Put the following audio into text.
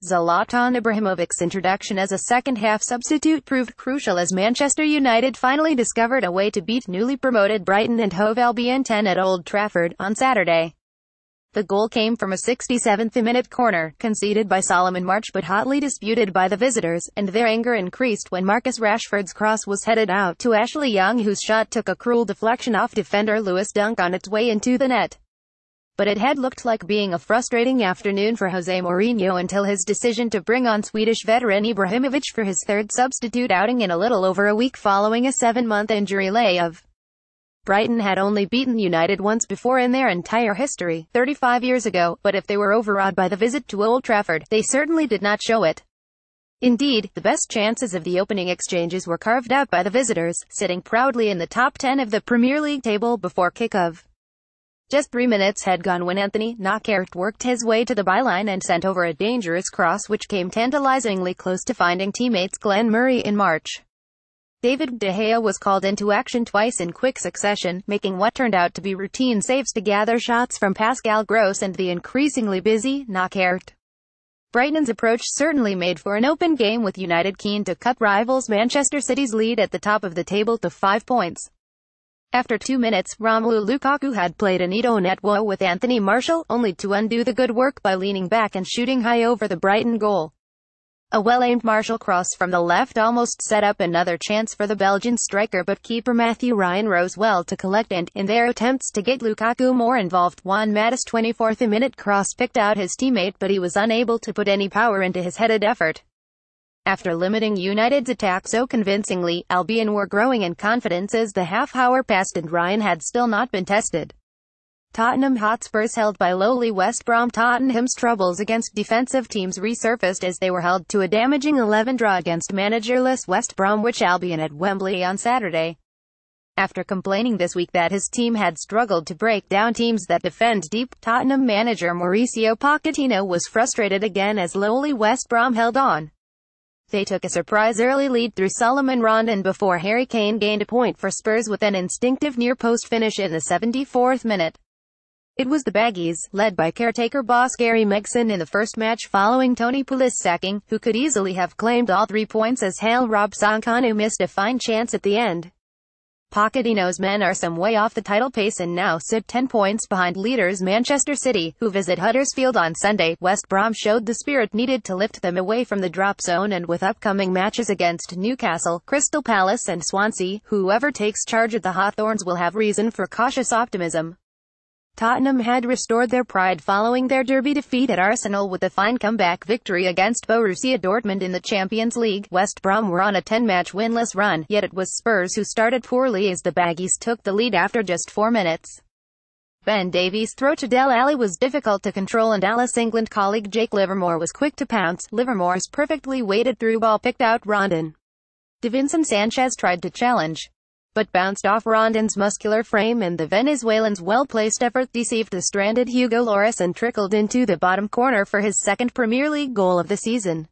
Zlatan Ibrahimovic's introduction as a second-half substitute proved crucial as Manchester United finally discovered a way to beat newly promoted Brighton and Hove Albion 10 at Old Trafford on Saturday. The goal came from a 67th-minute corner, conceded by Solomon March but hotly disputed by the visitors, and their anger increased when Marcus Rashford's cross was headed out to Ashley Young, whose shot took a cruel deflection off defender Lewis Dunk on its way into the net. But it had looked like being a frustrating afternoon for Jose Mourinho until his decision to bring on Swedish veteran Ibrahimovic for his third substitute outing in a little over a week following a 7-month injury layoff. Brighton had only beaten United once before in their entire history, 35 years ago, but if they were overawed by the visit to Old Trafford, they certainly did not show it. Indeed, the best chances of the opening exchanges were carved out by the visitors, sitting proudly in the top 10 of the Premier League table before kick-off. Just 3 minutes had gone when Anthony Knockaert worked his way to the byline and sent over a dangerous cross which came tantalizingly close to finding teammates Glenn Murray in March. David De Gea was called into action twice in quick succession, making what turned out to be routine saves to gather shots from Pascal Gross and the increasingly busy Knockaert. Brighton's approach certainly made for an open game, with United keen to cut rivals Manchester City's lead at the top of the table to 5 points. After 2 minutes, Romelu Lukaku had played a neato netwo with Anthony Martial, only to undo the good work by leaning back and shooting high over the Brighton goal. A well-aimed Martial cross from the left almost set up another chance for the Belgian striker, but keeper Matthew Ryan rose well to collect and, in their attempts to get Lukaku more involved, Juan Mata's 24th-minute cross picked out his teammate, but he was unable to put any power into his headed effort. After limiting United's attack so convincingly, Albion were growing in confidence as the half-hour passed and Ryan had still not been tested. Tottenham Hotspurs, held by lowly West Brom. Tottenham's troubles against defensive teams resurfaced as they were held to a damaging 11 draw against managerless West Bromwich Albion at Wembley on Saturday. After complaining this week that his team had struggled to break down teams that defend deep, Tottenham manager Mauricio Pochettino was frustrated again as lowly West Brom held on. They took a surprise early lead through Salomon Rondon before Harry Kane gained a point for Spurs with an instinctive near-post finish in the 74th minute. It was the Baggies, led by caretaker boss Gary Megson in the first match following Tony Pulis' sacking, who could easily have claimed all 3 points as Hale Robson-Kanu missed a fine chance at the end. Pochettino's men are some way off the title pace and now sit 10 points behind leaders Manchester City, who visit Huddersfield on Sunday. West Brom showed the spirit needed to lift them away from the drop zone, and with upcoming matches against Newcastle, Crystal Palace and Swansea, whoever takes charge at the Hawthorns will have reason for cautious optimism. Tottenham had restored their pride following their derby defeat at Arsenal with a fine comeback victory against Borussia Dortmund in the Champions League. West Brom were on a 10-match winless run, yet it was Spurs who started poorly as the Baggies took the lead after just 4 minutes. Ben Davies' throw to Dele Alli was difficult to control and Alice England colleague Jake Livermore was quick to pounce. Livermore's perfectly weighted through ball picked out Rondon. Davinson Sanchez tried to challenge, but bounced off Rondon's muscular frame, and the Venezuelan's well-placed effort deceived the stranded Hugo Lloris and trickled into the bottom corner for his second Premier League goal of the season.